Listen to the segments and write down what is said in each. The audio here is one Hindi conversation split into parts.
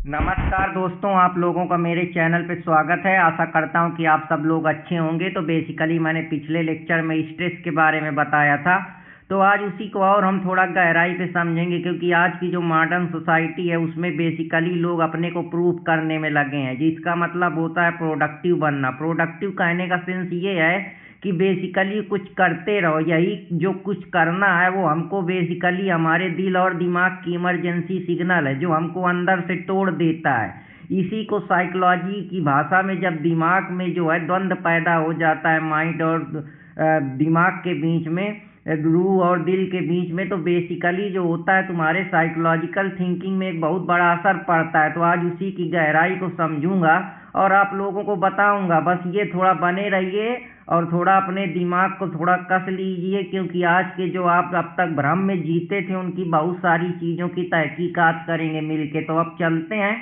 नमस्कार दोस्तों, आप लोगों का मेरे चैनल पे स्वागत है। आशा करता हूँ कि आप सब लोग अच्छे होंगे। तो बेसिकली मैंने पिछले लेक्चर में स्ट्रेस के बारे में बताया था, तो आज उसी को और हम थोड़ा गहराई पे समझेंगे, क्योंकि आज की जो मॉडर्न सोसाइटी है उसमें बेसिकली लोग अपने को प्रूव करने में लगे हैं, जिसका मतलब होता है प्रोडक्टिव बनना। प्रोडक्टिव कहने का सेंस ये है कि बेसिकली कुछ करते रहो। यही जो कुछ करना है वो हमको बेसिकली हमारे दिल और दिमाग की इमरजेंसी सिग्नल है, जो हमको अंदर से तोड़ देता है। इसी को साइकोलॉजी की भाषा में जब दिमाग में जो है द्वंद्व पैदा हो जाता है, माइंड और दिमाग के बीच में, रूह और दिल के बीच में, तो बेसिकली जो होता है तुम्हारे साइकोलॉजिकल थिंकिंग में एक बहुत बड़ा असर पड़ता है। तो आज उसी की गहराई को समझूंगा और आप लोगों को बताऊंगा। बस ये थोड़ा बने रहिए और थोड़ा अपने दिमाग को थोड़ा कस लीजिए, क्योंकि आज के जो आप अब तक भ्रम में जीते थे उनकी बहुत सारी चीज़ों की तहकीकात करेंगे मिलके। तो अब चलते हैं,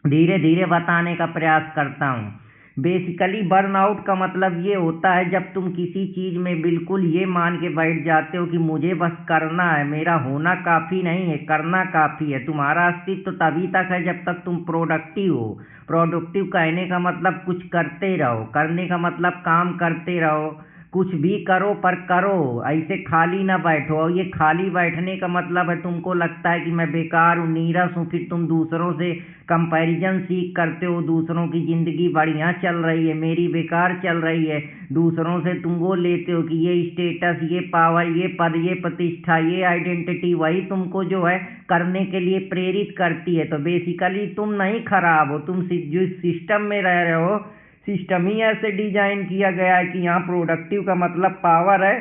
धीरे धीरे बताने का प्रयास करता हूँ। बेसिकली बर्नआउट का मतलब ये होता है जब तुम किसी चीज़ में बिल्कुल ये मान के बैठ जाते हो कि मुझे बस करना है, मेरा होना काफ़ी नहीं है, करना काफ़ी है। तुम्हारा अस्तित्व तभी तक है जब तक तुम प्रोडक्टिव हो। प्रोडक्टिव कहने का मतलब कुछ करते रहो, करने का मतलब काम करते रहो, कुछ भी करो पर करो, ऐसे खाली ना बैठो। और ये खाली बैठने का मतलब है तुमको लगता है कि मैं बेकार हूँ, नीरस हूँ, फिर तुम दूसरों से कंपैरिजन सीख करते हो, दूसरों की ज़िंदगी बढ़िया चल रही है, मेरी बेकार चल रही है। दूसरों से तुम वो लेते हो कि ये स्टेटस, ये पावर, ये पद, ये प्रतिष्ठा, ये आइडेंटिटी, वही तुमको जो है करने के लिए प्रेरित करती है। तो बेसिकली तुम नहीं खराब हो, तुम जो सिस्टम में रह रहे हो, सिस्टम ही ऐसे डिजाइन किया गया है कि यहाँ प्रोडक्टिव का मतलब पावर है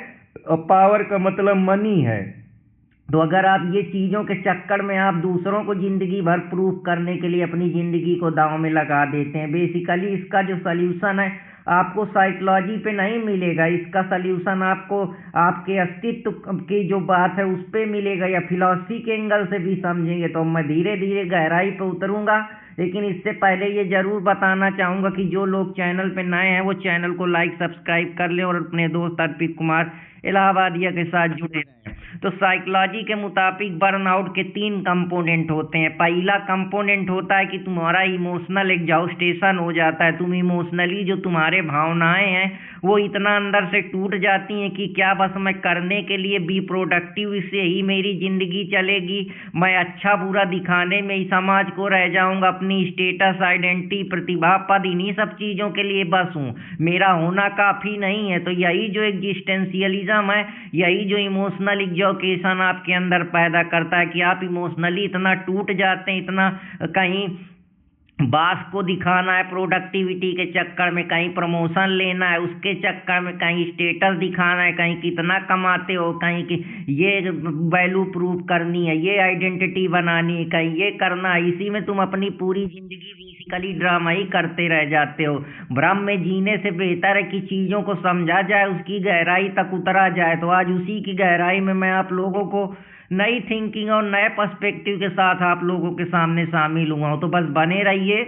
और पावर का मतलब मनी है। तो अगर आप ये चीज़ों के चक्कर में आप दूसरों को ज़िंदगी भर प्रूफ करने के लिए अपनी ज़िंदगी को दांव में लगा देते हैं, बेसिकली इसका जो सल्यूशन है आपको साइकोलॉजी पे नहीं मिलेगा। इसका सल्यूशन आपको आपके अस्तित्व की जो बात है उस पर मिलेगा, या फिलॉसफी के एंगल से भी समझेंगे। तो मैं धीरे धीरे गहराई पे उतरूंगा, लेकिन इससे पहले ये ज़रूर बताना चाहूँगा कि जो लोग चैनल पे नए हैं वो चैनल को लाइक सब्सक्राइब कर लें और अपने दोस्त अर्पित कुमार इलाहाबादिया के साथ जुड़े रहें। तो साइकोलॉजी के मुताबिक बर्नआउट के 3 कंपोनेंट होते हैं। पहला कंपोनेंट होता है कि तुम्हारा इमोशनल एग्जॉस्टेशन हो जाता है। तुम इमोशनली जो तुम्हारे भावनाएं हैं वो इतना अंदर से टूट जाती हैं कि क्या बस मैं करने के लिए बी प्रोडक्टिव, इससे ही मेरी ज़िंदगी चलेगी, मैं अच्छा बुरा दिखाने में ही समाज को रह जाऊंगा, अपनी स्टेटस, आइडेंटिटी, प्रतिभा, पद, इन्हीं सब चीज़ों के लिए बस हूँ, मेरा होना काफ़ी नहीं है। तो यही जो एग्जिस्टेंशियलिज्म है, यही जो इमोशनल एग्जॉकेशन आपके अंदर पैदा करता है कि आप इमोशनली इतना टूट जाते हैं, इतना कहीं बास को दिखाना है प्रोडक्टिविटी के चक्कर में, कहीं प्रमोशन लेना है उसके चक्कर में, कहीं स्टेटस दिखाना है, कहीं कितना कमाते हो, कहीं कि ये वैल्यू प्रूव करनी है, ये आइडेंटिटी बनानी है, कहीं ये करना है। इसी में तुम अपनी पूरी जिंदगी बेसिकली ड्रामा ही करते रह जाते हो। भ्रम में जीने से बेहतर है कि चीज़ों को समझा जाए, उसकी गहराई तक उतरा जाए। तो आज उसी की गहराई में मैं आप लोगों को नई थिंकिंग और नए पर्सपेक्टिव के साथ आप लोगों के सामने शामिल हुआ हूँ। तो बस बने रहिए,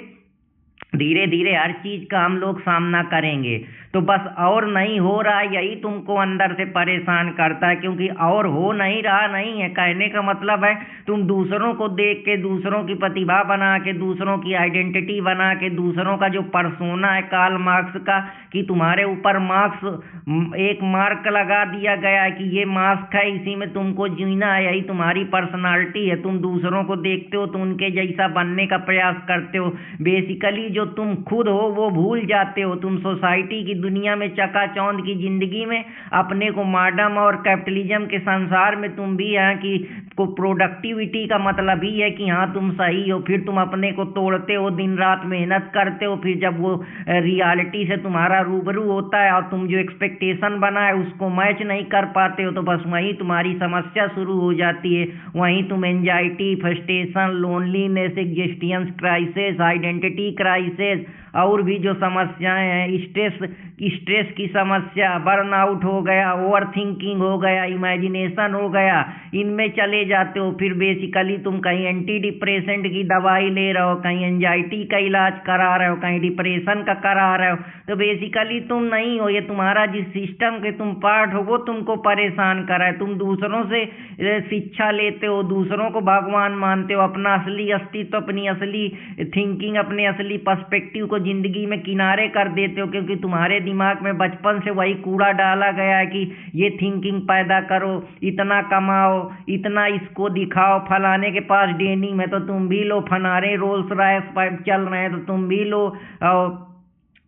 धीरे धीरे हर चीज का हम लोग सामना करेंगे। तो बस और नहीं हो रहा है, यही तुमको अंदर से परेशान करता है, क्योंकि और हो नहीं रहा नहीं है। कहने का मतलब है तुम दूसरों को देख के, दूसरों की प्रतिभा बना के, दूसरों की आइडेंटिटी बना के, दूसरों का जो पर्सोना है कार्ल मार्क्स का, कि तुम्हारे ऊपर एक मार्क लगा दिया गया है कि ये मास्क है, इसी में तुमको जीना है, यही तुम्हारी पर्सनालिटी है। तुम दूसरों को देखते हो तो उनके जैसा बनने का प्रयास करते हो। बेसिकली जो तुम खुद हो वो भूल जाते हो। तुम सोसाइटी की दुनिया में, चकाचौंध की जिंदगी में, अपने को मॉडर्न और कैपिटलिज्म के संसार में तुम भी हैं कि को प्रोडक्टिविटी का मतलब ही है कि हाँ तुम सही हो, फिर तुम अपने को तोड़ते हो, दिन रात मेहनत करते हो, फिर जब वो रियलिटी से तुम्हारा रूबरू होता है और तुम जो एक्सपेक्टेशन बना है उसको मैच नहीं कर पाते हो, तो बस वहीं तुम्हारी समस्या शुरू हो जाती है। वहीं तुम anxiety, frustration, loneliness, existence crisis, identity crisis और भी जो समस्याएं हैं, स्ट्रेस की समस्या, बर्नआउट हो गया, ओवर थिंकिंग हो गया, इमेजिनेशन हो गया, इनमें चले जाते हो। फिर बेसिकली तुम कहीं एंटी डिप्रेसेंट की दवाई ले रहे हो, कहीं एंजाइटी का इलाज करा रहे हो, कहीं डिप्रेशन का करा रहे हो। तो बेसिकली तुम नहीं हो, ये तुम्हारा जिस सिस्टम के तुम पार्ट हो वो तुमको परेशान कर रहा है। तुम दूसरों से शिक्षा लेते हो, दूसरों को भगवान मानते हो, अपना असली अस्तित्व, अपनी असली थिंकिंग, अपने असली पर्सपेक्टिव को जिंदगी में किनारे कर देते हो, क्योंकि तुम्हारे दिमाग में बचपन से वही कूड़ा डाला गया है कि ये थिंकिंग पैदा करो, इतना कमाओ, इतना इसको दिखाओ, फलाने के पास डेनिम है तो तुम भी लो, फनारे रोल्स रॉयस चल रहे हैं तो तुम भी लो,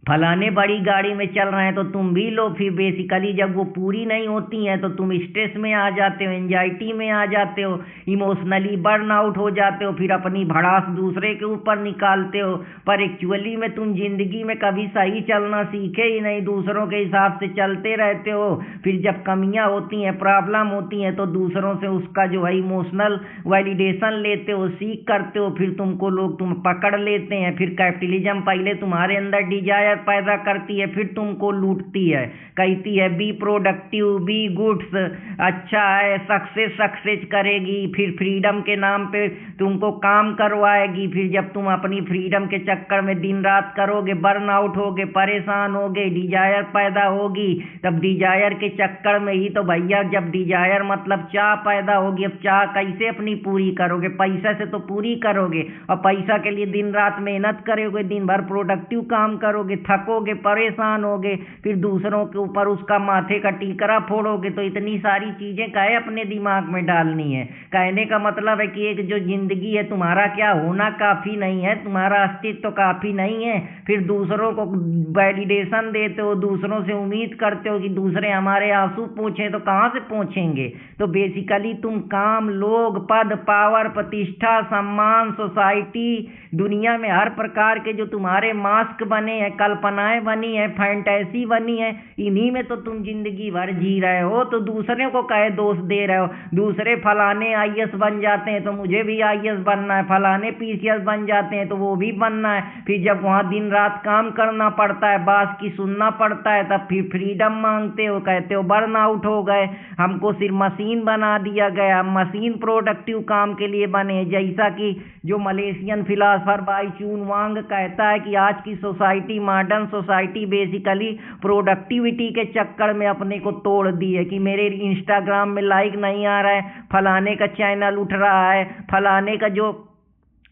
फलाने बड़ी गाड़ी में चल रहे हैं तो तुम भी लो। फिर बेसिकली जब वो पूरी नहीं होती हैं तो तुम स्ट्रेस में आ जाते हो, एंजाइटी में आ जाते हो, इमोशनली बर्नआउट हो जाते हो, फिर अपनी भड़ास दूसरे के ऊपर निकालते हो। पर एक्चुअली में तुम जिंदगी में कभी सही चलना सीखे ही नहीं, दूसरों के हिसाब से चलते रहते हो। फिर जब कमियां होती हैं, प्रॉब्लम होती हैं तो दूसरों से उसका जो है इमोशनल वैलिडेशन लेते हो, सीख करते हो, फिर तुमको लोग तुम पकड़ लेते हैं। फिर कैपिटलिज्म पहले तुम्हारे अंदर डिजायर पैदा करती है, फिर तुमको लूटती है, कहती है बी प्रोडक्टिव, बी गुड्स, अच्छा है, सक्सेस करेगी, फिर फ्रीडम के नाम पे तुमको काम करवाएगी। फिर जब तुम अपनी फ्रीडम के चक्कर में दिन रात करोगे, बर्नआउट होगे, परेशान होगे, डिजायर पैदा होगी, तब डिजायर के चक्कर में ही तो भैया, जब डिजायर मतलब चाह पैदा होगी, अब चाह कैसे अपनी पूरी करोगे? पैसा से तो पूरी करोगे, और पैसा के लिए दिन रात मेहनत करोगे, दिन भर प्रोडक्टिव काम करोगे, थकोगे, परेशान होगे, फिर दूसरों के ऊपर उसका माथे का टीकरा फोड़ोगे। तो इतनी सारी चीजें काहे अपने दिमाग में डालनी है? कहने का मतलब है कि एक जो जिंदगी है, तुम्हारा क्या होना काफी नहीं है, तुम्हारा अस्तित्व तो काफी नहीं है। फिर दूसरों को वैलिडेशन देते हो, दूसरों से उम्मीद करते हो कि दूसरे हमारे आंसू पोंछे, तो कहाँ से पोंछेंगे? तो बेसिकली तुम काम, लोग, पद, पावर, प्रतिष्ठा, सम्मान, सोसाइटी, दुनिया में हर प्रकार के जो तुम्हारे मास्क बने हैं, कल्पनाएं बनी है, फैंटेसी बनी है, इन्हीं में तो तुम जिंदगी भर जी रहे हो। तो दूसरे को कहे दोष दे रहे हो? दूसरे फलाने आईएएस बन जाते हैं तो मुझे भी आईएएस बनना है, फलाने पीसीएस बन जाते हैं तो वो भी बनना है। फिर जब वहां दिन रात काम करना पड़ता है, बास की सुनना पड़ता है, तब फिर फ्रीडम मांगते हो, कहते हो बर्नआउट हो गए, हमको सिर्फ मशीन बना दिया गया, मशीन प्रोडक्टिव काम के लिए बने। जैसा कि जो मलेशियन फिलासफर बाई चून वांग कहता है कि आज की society, modern society basically productivity के चक्कर में अपने को तोड़ दी है कि मेरे इंस्टाग्राम में लाइक नहीं आ रहा है, फलाने का चैनल उठ रहा है, फलाने का जो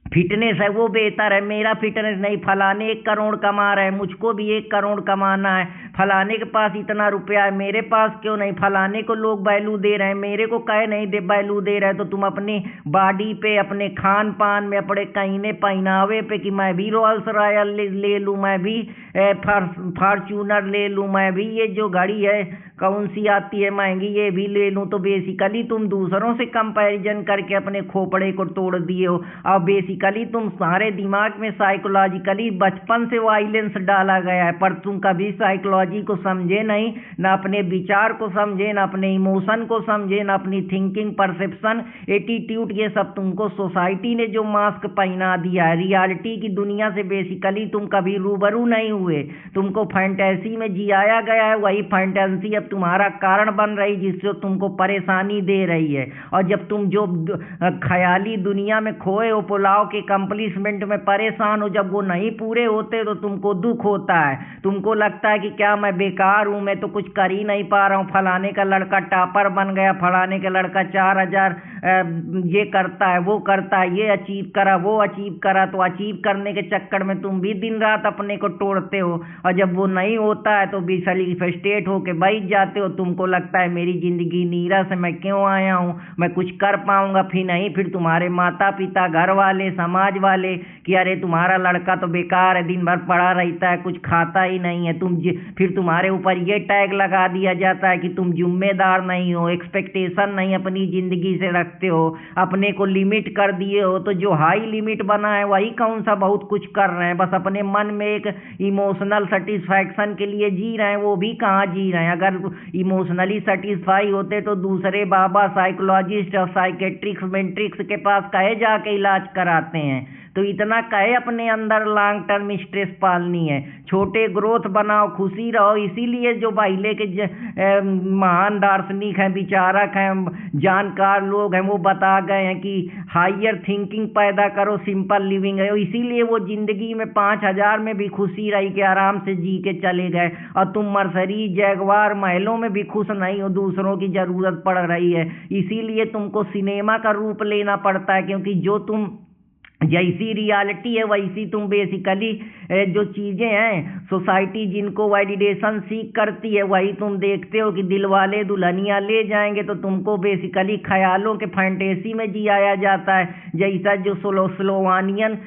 फिटनेस है वो बेहतर है, मेरा फिटनेस नहीं, फलाने 1 करोड़ कमा रहे हैं, मुझको भी 1 करोड़ कमाना है, फलाने के पास इतना रुपया है, मेरे पास क्यों नहीं, फलाने को लोग वैल्यू दे रहे हैं, मेरे को कहे नहीं दे वैल्यू दे रहे हैं। तो तुम अपनी बॉडी पे, अपने खान पान में, अपने कहने पहनावे पे कि मैं भी रोल्स रॉयल ले लूँ, मैं भी फॉर्च्यूनर ले लूँ, मैं भी ये जो घड़ी है कौन सी आती है महंगी ये भी ले लूँ। तो बेसिकली तुम दूसरों से कंपैरिजन करके अपने खोपड़े को तोड़ दिए हो। और बेसिकली तुम सारे दिमाग में साइकोलॉजिकली बचपन से वायलेंस डाला गया है, पर तुम कभी साइकोलॉजी को समझे नहीं, ना अपने विचार को समझे, ना अपने इमोशन को समझे, ना अपनी थिंकिंग, परसेप्शन, एटीट्यूड, ये सब तुमको सोसाइटी ने जो मास्क पहना दिया है, रियलिटी की दुनिया से बेसिकली तुम कभी रूबरू नहीं हुए। तुमको फैंटेसी में जियाया गया है, वही फैंटेसी अब तुम्हारा कारण बन रही, जिससे तुमको परेशानी दे रही है। और जब तुम जो ख्याली दुनिया में खोए हो, पुलाव के कंप्लीसमेंट में परेशान हो, जब वो नहीं पूरे होते तो तुमको दुख होता है, तुमको लगता है कि क्या मैं बेकार हूं, मैं तो कुछ कर ही नहीं पा रहा हूं, फलाने का लड़का टॉपर बन गया, फलाने का लड़का 4000 ये करता है, वो करता है, ये अचीव करा, वो अचीव करा। तो अचीव करने के चक्कर में तुम भी दिन रात अपने को तोड़ते हो, और जब वो नहीं होता है तो बेसिकली फ्रस्ट्रेट होके बैठ जाते हो। तुमको लगता है मेरी जिंदगी नीरस है, मैं क्यों आया हूँ, मैं कुछ कर पाऊंगा फिर नहीं। फिर तुम्हारे माता पिता, घर वाले, समाज वाले कि अरे तुम्हारा लड़का तो बेकार है, दिन भर पड़ा रहता है, कुछ खाता ही नहीं है। फिर तुम्हारे ऊपर ये टैग लगा दिया जाता है कि तुम जिम्मेदार नहीं हो, एक्सपेक्टेशन नहीं अपनी जिंदगी से रखते हो, अपने को लिमिट कर दिए हो। तो जो हाई लिमिट बना है वही कौन सा बहुत कुछ कर रहे हैं, बस अपने मन में एक इमोशनल सेटिस्फैक्शन के लिए जी रहे हैं, वो भी कहाँ जी रहे हैं। अगर इमोशनली सेटिस्फाई होते तो दूसरे बाबा साइकोलॉजिस्ट और साइकेट्रिक्स मेंट्रिक्स के पास कहे जाके इलाज कराते हैं। तो इतना कहे अपने अंदर लॉन्ग टर्म स्ट्रेस पालनी है। छोटे ग्रोथ बनाओ, खुशी रहो। इसीलिए जो पहले के महान दार्शनिक हैं, विचारक हैं, जानकार लोग हैं, वो बता गए हैं कि हायर थिंकिंग पैदा करो, सिंपल लिविंग है। इसीलिए वो जिंदगी में 5,000 में भी खुशी रही के आराम से जी के चले गए। और तुम मर्सरीज, जैगवार, महलों में भी खुश नहीं हो, दूसरों की जरूरत पड़ रही है। इसीलिए तुमको सिनेमा का रूप लेना पड़ता है, क्योंकि जो तुम जैसी रियलिटी है वैसी तुम बेसिकली जो चीज़ें हैं, सोसाइटी जिनको वैलिडेशन सीख करती है, वही तुम देखते हो। कि दिलवाले दुल्हनिया ले जाएंगे तो तुमको बेसिकली ख्यालों के फैंटेसी में जियाया जाता है। जैसा जो स्लोवानियन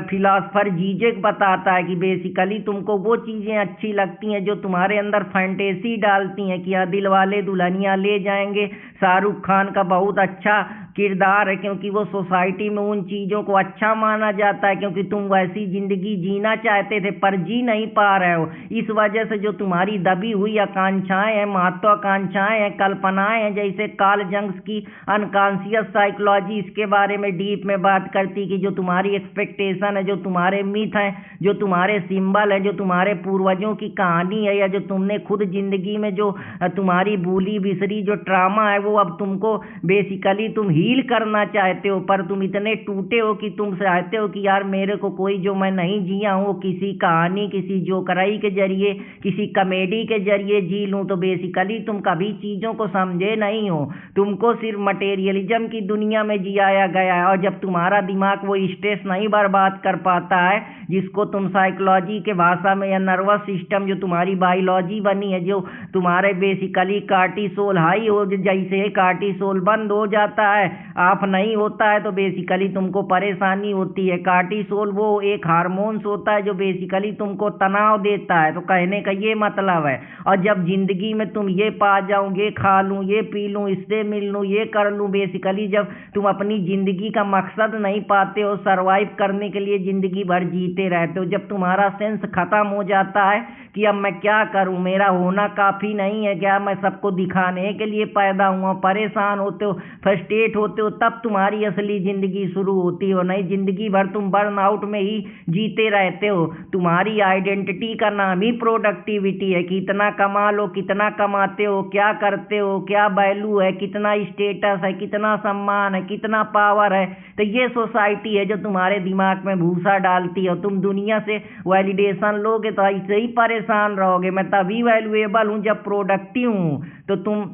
फिलासफर जीजेक बताता है कि बेसिकली तुमको वो चीज़ें अच्छी लगती हैं जो तुम्हारे अंदर फैंटेसी डालती हैं कि हाँ दिलवाले दुल्हनिया ले जाएंगे शाहरुख खान का बहुत अच्छा किरदार है, क्योंकि वो सोसाइटी में उन चीज़ों को अच्छा माना जाता है। क्योंकि तुम वैसी ज़िंदगी जीना चाहते थे पर जी नहीं पा रहे हो। इस वजह से जो तुम्हारी दबी हुई आकांक्षाएं हैं, महत्वाकांक्षाएं हैं, कल्पनाएं हैं, जैसे कार्ल जंग्स की अनकॉन्शियस साइकोलॉजी इसके बारे में डीप में बात करती कि जो तुम्हारी एक्सपेक्टेशन है, जो तुम्हारे मिथ हैं, जो तुम्हारे सिंबल है, जो तुम्हारे पूर्वजों की कहानी है, या जो तुमने खुद जिंदगी में जो तुम्हारी भूली बिसरी जो ट्रामा है, वो अब तुमको बेसिकली तुम हील करना चाहते हो। पर तुम इतने टूटे हो कि तुम चाहते हो कि यार मेरे को कोई जो मैं नहीं जिया हूँ किसी कहानी, किसी जोकराई के जरिए, किसी कॉमेडी के जरिए जी लूँ। तो बेसिकली तुम कभी चीज़ों को समझे नहीं हो, तुमको सिर्फ मटेरियलिज्म की दुनिया में जियाया गया है। और जब तुम्हारा दिमाग वो स्ट्रेस नहीं बर्बाद कर पाता है, जिसको तुम साइकोलॉजी के भाषा में या नर्वस सिस्टम जो तुम्हारी बायोलॉजी बनी है, जो तुम्हारे बेसिकली कार्टिसोल हाई हो, जैसे कार्टिसोल बंद हो जाता है, ऑफ नहीं होता है, तो बेसिकली तुमको परेशानी होती है। कार्टिसोल वो एक हार्मोन्स होता है जो बेसिकली तुमको तनाव देता है। तो कहने का ये मतलब है। और जब जिंदगी में तुम ये पा जाओ, ये खा लूँ, ये पी लूँ, इससे मिल लूँ, ये कर लूँ, बेसिकली जब तुम अपनी जिंदगी का मकसद नहीं पाते हो, सरवाइव करने के लिए जिंदगी भर जीते रहते हो, जब तुम्हारा सेंस खत्म हो जाता है कि अब मैं क्या करूं, मेरा होना काफ़ी नहीं है क्या, मैं सबको दिखाने के लिए पैदा हुआ, परेशान होते हो, फ्रस्ट्रेट होते हो, तब तुम्हारी असली ज़िंदगी शुरू होती हो। नहीं, ज़िंदगी भर तुम बर्नआउट में ही जीते रहते हो। तुम्हारी आइडेंटिटी का नाम ही प्रोडक्टिविटी है कि इतना कमा लो, कितना कमाते हो, क्या करते हो, क्या वैल्यू है, कितना स्टेटस है, कितना सम्मान है, कितना पावर है। तो ये सोसाइटी है जो तुम्हारे दिमाग में भूसा डालती है। तुम दुनिया से वैलिडेशन लोगे तो ऐसे ही परेशान रहोगे। मैं तभी वैल्यूएबल हूँ जब प्रोडक्टिव हूँ। तो तुम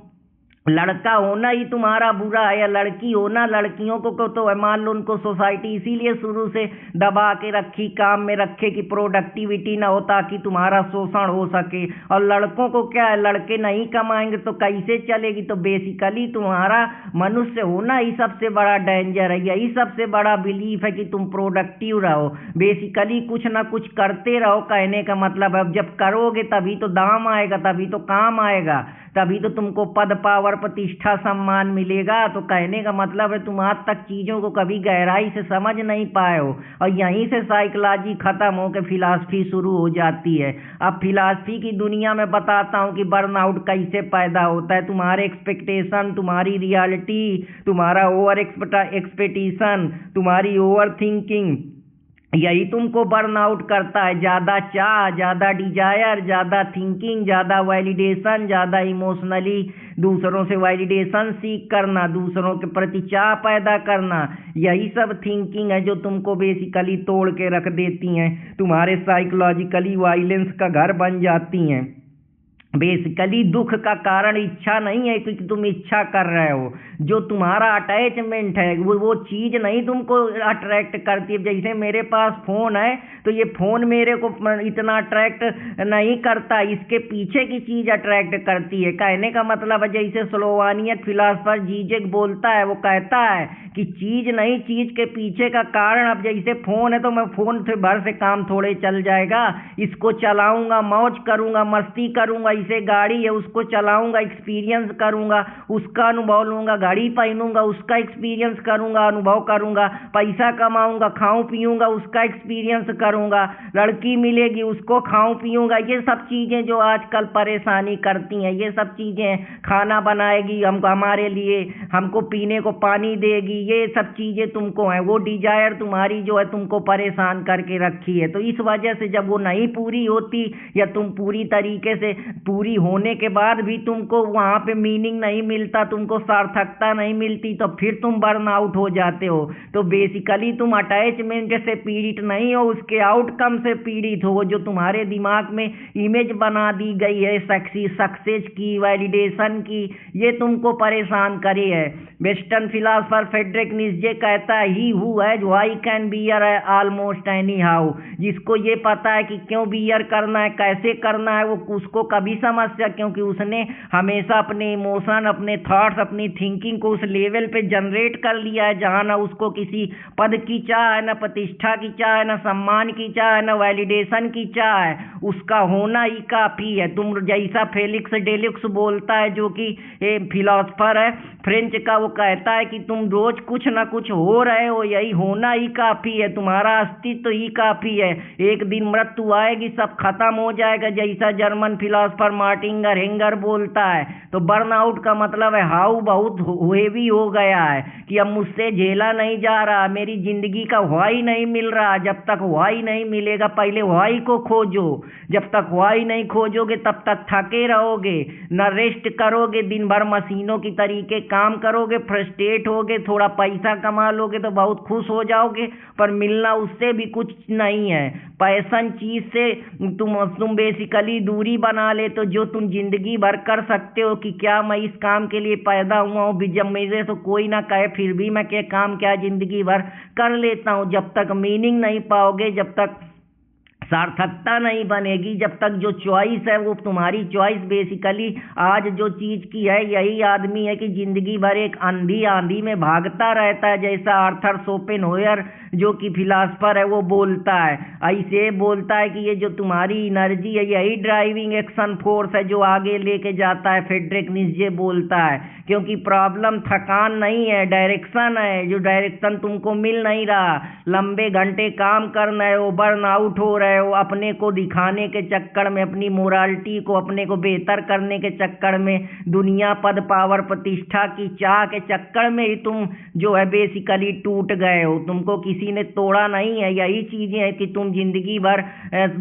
लड़का होना ही तुम्हारा बुरा है, या लड़की होना, लड़कियों को तो मान लो उनको सोसाइटी इसीलिए शुरू से दबा के रखी, काम में रखे कि प्रोडक्टिविटी ना हो ताकि तुम्हारा शोषण हो सके। और लड़कों को क्या है, लड़के नहीं कमाएंगे तो कैसे चलेगी। तो बेसिकली तुम्हारा मनुष्य होना ही सबसे बड़ा डेंजर है। यही सबसे बड़ा बिलीफ है कि तुम प्रोडक्टिव रहो, बेसिकली कुछ ना कुछ करते रहो। कहने का मतलब है जब करोगे तभी तो दाम आएगा, तभी तो काम आएगा, तभी तो तुमको पद, पावर, प्रतिष्ठा, सम्मान मिलेगा। तो कहने का मतलब है तुम आज तक चीज़ों को कभी गहराई से समझ नहीं पाए हो। और यहीं से साइकोलॉजी खत्म होकर फिलॉसफी शुरू हो जाती है। अब फिलॉसफी की दुनिया में बताता हूँ कि बर्नआउट कैसे पैदा होता है। तुम्हारे एक्सपेक्टेशन, तुम्हारी रियलिटी, तुम्हारा ओवर एक्सपेक्टेशन, तुम्हारी ओवर थिंकिंग, यही तुमको बर्नआउट करता है। ज़्यादा चाह, ज़्यादा डिजायर, ज़्यादा थिंकिंग, ज़्यादा वैलिडेशन, ज़्यादा इमोशनली दूसरों से वैलिडेशन सीख करना, दूसरों के प्रति चाह पैदा करना, यही सब थिंकिंग है जो तुमको बेसिकली तोड़ के रख देती हैं, तुम्हारे साइकोलॉजिकली वायलेंस का घर बन जाती हैं। बेसिकली दुख का कारण इच्छा नहीं है क्योंकि तुम इच्छा कर रहे हो। जो तुम्हारा अटैचमेंट है वो चीज़ नहीं तुमको अट्रैक्ट करती है। जैसे मेरे पास फ़ोन है तो ये फ़ोन मेरे को इतना अट्रैक्ट नहीं करता, इसके पीछे की चीज़ अट्रैक्ट करती है। कहने का मतलब है जैसे स्लोवानियन फिलासफर जीजेक बोलता है, वो कहता है कि चीज़ नहीं, चीज़ के पीछे का कारण। अब जैसे फ़ोन है तो मैं फ़ोन से भर से काम थोड़े चल जाएगा, इसको चलाऊँगा, मौज करूँगा, मस्ती करूँगा, पैसे गाड़ी है उसको चलाऊंगा, एक्सपीरियंस करूंगा, उसका अनुभव लूंगा, घड़ी पहनूंगा, उसका एक्सपीरियंस करूंगा, अनुभव करूंगा, पैसा कमाऊंगा, खाऊं पीऊंगा, उसका एक्सपीरियंस करूंगा, लड़की मिलेगी उसको खाऊं पीऊंगा। ये सब चीजें जो आजकल परेशानी करती हैं, ये सब चीजें, खाना बनाएगी हमको हमारे लिए, हमको पीने को पानी देगी, ये सब चीजें तुमको है, वो डिजायर तुम्हारी जो है तुमको परेशान करके रखी है। तो इस वजह से जब वो नहीं पूरी होती या तुम पूरी तरीके से पूरी होने के बाद भी तुमको वहां पे मीनिंग नहीं मिलता, तुमको सार्थकता नहीं मिलती, तो फिर तुम बर्न आउट हो जाते हो। तो बेसिकली तुम अटैचमेंट से पीड़ित नहीं हो, उसके आउटकम से पीड़ित हो, जो तुम्हारे दिमाग में इमेज बना दी गई है सक्सेस की, वैलिडेशन की, ये तुमको परेशान करे है। वेस्टर्न फिलोसोफर फ्रेडरिक नीत्शे कहता है he who has why can bear almost any how. जिसको ये पता है कि क्यों बियर करना है, कैसे करना है, वो उसको कभी समस्या, क्योंकि उसने हमेशा अपने इमोशन, अपने थॉट्स, अपनी थिंकिंग को उस लेवल पे जनरेट कर लिया है जहाँ ना उसको किसी पद की चाह है, ना प्रतिष्ठा की चाह है, ना सम्मान की चाह है, ना वैलिडेशन की चाह है, उसका होना ही काफी है। तुम जैसा फेलिक्स डेलुक्स बोलता है, जो कि फिलोसोफर है फ्रेंच का, वो कहता है कि तुम रोज कुछ ना कुछ हो रहे हो, यही होना ही काफी है, तुम्हारा अस्तित्व ही काफी है। एक दिन मृत्यु आएगी, सब खत्म हो जाएगा, जैसा जर्मन फिलोसोफर मार्टिन हेंगर बोलता है। तो बर्नआउट का मतलब है हाउ बहुत हेवी हो गया है कि अब मुझसे झेला नहीं जा रहा, मेरी जिंदगी का व्हाई नहीं मिल रहा। जब तक व्हाई नहीं मिलेगा, पहले व्हाई को खोजो। जब तक व्हाई नहीं खोजोगे तब तक थके रहोगे, न रेस्ट करोगे, दिन भर मशीनों की तरीके काम करोगे, फ्रस्ट्रेट होगे, थोड़ा पैसा कमा लोगे तो बहुत खुश हो जाओगे, पर मिलना उससे भी कुछ नहीं है। पैशन चीज से तुम बेसिकली दूरी बना ले, तो जो तुम जिंदगी भर कर सकते हो कि क्या मैं इस काम के लिए पैदा हुआ हूँ, जब मेरे तो कोई ना कहे फिर भी मैं क्या काम क्या जिंदगी भर कर लेता हूँ। जब तक मीनिंग नहीं पाओगे, जब तक सार्थकता नहीं बनेगी, जब तक जो चॉइस है वो तुम्हारी चॉइस बेसिकली आज जो चीज की है, यही आदमी है कि जिंदगी भर एक आंधी आंधी में भागता रहता है, जैसा आर्थर शोपेनहायर जो कि फिलोसोफर है वो बोलता है। ऐसे बोलता है कि ये जो तुम्हारी एनर्जी है, यही ड्राइविंग एक्शन फोर्स है जो आगे लेके जाता है, फ्रेडरिक नीत्शे बोलता है। क्योंकि प्रॉब्लम थकान नहीं है, डायरेक्शन है, जो डायरेक्शन तुमको मिल नहीं रहा। लंबे घंटे काम करना है, वो बर्न आउट हो रहे हो, अपने को दिखाने के चक्कर में, अपनी मोरालिटी को, अपने को बेहतर करने के चक्कर में, दुनिया पद पावर प्रतिष्ठा की चाह के चक्कर में ही तुम जो है बेसिकली टूट गए हो। तुमको किसी ने तोड़ा नहीं है। यही चीजें हैं कि तुम जिंदगी भर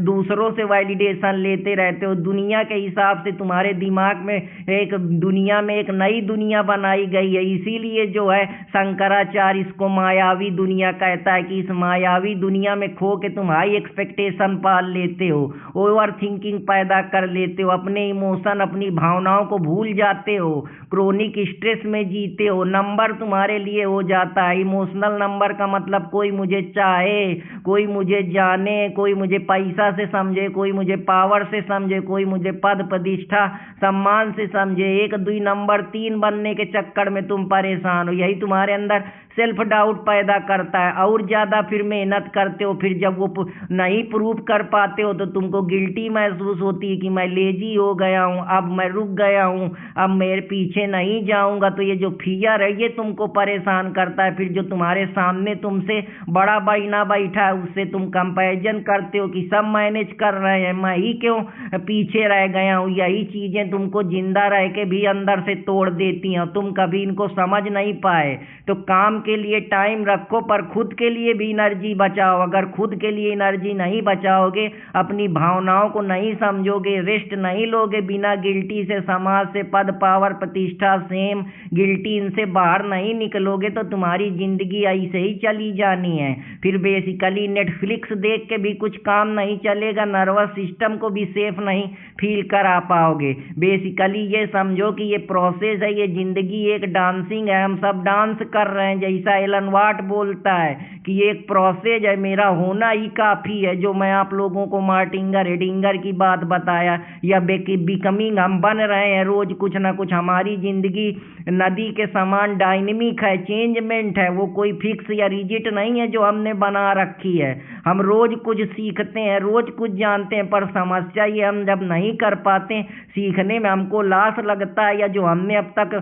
दूसरों से वैलिडेशन लेते रहते हो। दुनिया के हिसाब से तुम्हारे दिमाग में एक दुनिया में एक नई दुनिया बनाई गई है, इसीलिए जो है शंकराचार्य इसको मायावी दुनिया कहता है कि इस मायावी दुनिया में खो के तुम हाई एक्सपेक्टेशन पाल लेते हो, ओवर थिंकिंग पैदा कर लेते हो, अपने इमोशन, अपनी भावनाओं को भूल जाते हो, क्रोनिक स्ट्रेस में जीते हो, नंबर तुम्हारे लिए हो जाता है। इमोशनल नंबर का मतलब कोई मुझे चाहे, कोई मुझे जाने, कोई मुझे पैसा से समझे, कोई मुझे पावर से समझे, कोई मुझे पद प्रतिष्ठा सम्मान से समझे। 1 2 नंबर 3 बनने के चक्कर में तुम परेशान हो। यही तुम्हारे अंदर सेल्फ डाउट पैदा करता है, और ज्यादा फिर मेहनत करते हो। फिर जब वो नहीं प्रूव कर पाते हो तो तुमको गिल्टी महसूस होती है कि मैं लेजी हो गया हूँ, अब मैं रुक गया हूँ, अब मेरे पीछे नहीं जाऊंगा। तो ये जो फियर है ये तुमको परेशान करता है। फिर जो तुम्हारे सामने तुमसे बड़ा बहिना बैठा है उससे तुम कंपैरिजन करते हो कि सब मैनेज कर रहे हैं, मैं ही क्यों पीछे रह गया हूँ। यही चीजें तुमको जिंदा रह के भी अंदर से तोड़ देती हैं, तुम कभी इनको समझ नहीं पाए। तो काम के लिए टाइम रखो, पर खुद के लिए भी एनर्जी बचाओ। अगर खुद के लिए एनर्जी नहीं बचाओगे, अपनी भावनाओं को नहीं समझोगे, रेस्ट नहीं लोगे, बिना गिल्टी से, समाज से, पद पावर प्रतिष्ठा सेम गिल्टी इनसे बाहर नहीं निकलोगे, तो तुम्हारी जिंदगी ऐसे ही चली जानी है। फिर बेसिकली नेटफ्लिक्स देख के भी कुछ काम नहीं चलेगा, नर्वस सिस्टम को भी सेफ नहीं फील करा पाओगे। बेसिकली ये समझो कि ये प्रोसेस है, ये जिंदगी एक डांसिंग है, हम सब डांस कर रहे हैं। जैसा एलन वाट बोलता है कि ये एक प्रोसेस है, मेरा होना ही काफी है। जो मैं आप लोगों को मार्टिन हेडिंगर की बात बताया, या बिकमिंग हम बन रहे हैं रोज कुछ ना कुछ। हमारी जिंदगी नदी के समान डायनेमिक है, चेंजमेंट है, वो कोई फिक्स या रिजिड नहीं है जो हमने बना रखी है। हम रोज कुछ सीखते हैं, रोज कुछ जानते हैं, पर समस्या ये हम जब नहीं कर पाते सीखने में, हमको लाश लगता है, या जो हमने अब तक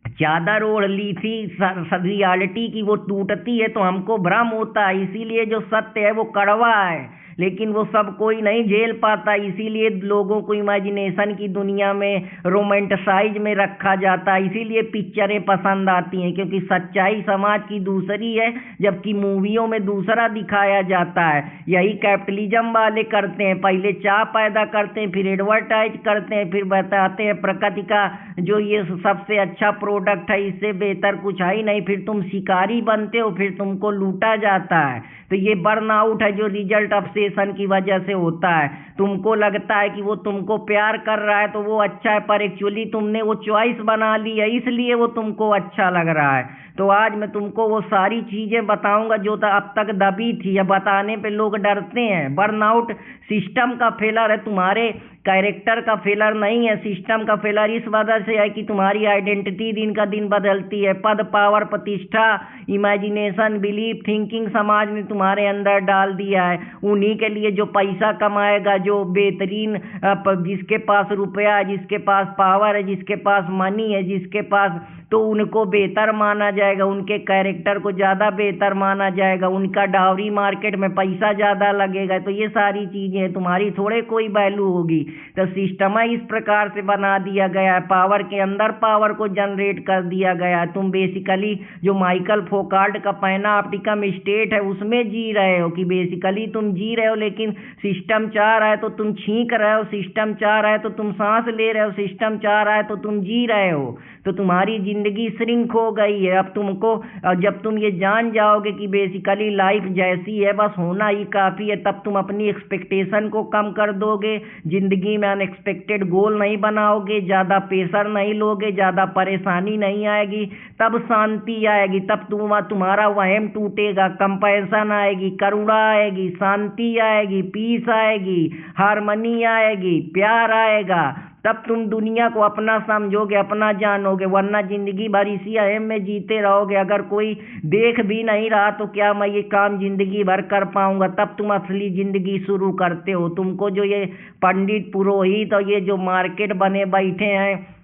चादर ओढ़ ली थी रियलिटी की वो टूटती है तो हमको भ्रम होता है। इसीलिए जो सत्य है वो कड़वा है, लेकिन वो सब कोई नहीं झेल पाता। इसीलिए लोगों को इमेजिनेशन की दुनिया में रोमांटिसाइज में रखा जाता है, इसीलिए पिक्चरें पसंद आती हैं, क्योंकि सच्चाई समाज की दूसरी है जबकि मूवियों में दूसरा दिखाया जाता है। यही कैपिटलिज्म वाले करते हैं, पहले चाह पैदा करते हैं, फिर एडवर्टाइज करते हैं, फिर बताते हैं प्रकृति का जो ये सबसे अच्छा प्रोडक्ट है, इससे बेहतर कुछ है ही नहीं, फिर तुम शिकारी बनते हो, फिर तुमको लूटा जाता है। तो ये बर्नआउट है जो रिजल्ट ऑब्सेशन की वजह से होता है। तुमको लगता है कि वो तुमको प्यार कर रहा है तो वो अच्छा है, पर एक्चुअली तुमने वो चॉइस बना ली है, इसलिए वो तुमको अच्छा लग रहा है। तो आज मैं तुमको वो सारी चीजें बताऊंगा जो अब तक दबी थी, या बताने पे लोग डरते हैं। बर्नआउट सिस्टम का फेलर है, तुम्हारे कैरेक्टर का फेलर नहीं है। सिस्टम का फेलर इस वजह से है कि तुम्हारी आइडेंटिटी दिन का दिन बदलती है। पद, पावर, प्रतिष्ठा, इमेजिनेशन, बिलीफ, थिंकिंग समाज ने तुम्हारे अंदर डाल दिया है। उन्हीं के लिए जो पैसा कमाएगा, जो बेहतरीन, जिसके पास रुपया है, जिसके पास पावर है, जिसके पास मनी है, जिसके पास, तो उनको बेहतर माना जाएगा, उनके कैरेक्टर को ज़्यादा बेहतर माना जाएगा, उनका डावरी मार्केट में पैसा ज़्यादा लगेगा। तो ये सारी चीज़ें तुम्हारी थोड़े कोई वैल्यू होगी। तो सिस्टम इस प्रकार से बना दिया गया है, पावर के अंदर पावर को जनरेट कर दिया गया है। तुम बेसिकली जो माइकल फोकाल्ट का पैनाप्टिकम स्टेट है उसमें जी रहे हो, कि बेसिकली तुम जी रहे हो, लेकिन सिस्टम चाह रहा है तो तुम छींक रहे हो, सिस्टम चाह रहा है तो तुम सांस ले रहे हो, सिस्टम चाह रहा है तो तुम जी रहे हो। तो तुम्हारी जिंदगी श्रिंक हो गई है। अब तुमको, जब तुम ये जान जाओगे कि बेसिकली लाइफ जैसी है बस होना ही काफ़ी है, तब तुम अपनी एक्सपेक्टेशन को कम कर दोगे, जिंदगी में अनएक्सपेक्टेड गोल नहीं बनाओगे, ज़्यादा प्रेशर नहीं लोगे, ज़्यादा परेशानी नहीं आएगी, तब शांति आएगी, तब तुम्हारा वहम टूटेगा, कंपैशन आएगी, करुणा आएगी, शांति आएगी, पीस आएगी, हारमनी आएगी, प्यार आएगा। तब तुम दुनिया को अपना समझोगे, अपना जानोगे, वरना जिंदगी भर इसी अहम में जीते रहोगे। अगर कोई देख भी नहीं रहा तो क्या मैं ये काम जिंदगी भर कर पाऊंगा, तब तुम असली जिंदगी शुरू करते हो। तुमको जो ये पंडित, पुरोहित और ये जो मार्केट बने बैठे हैं,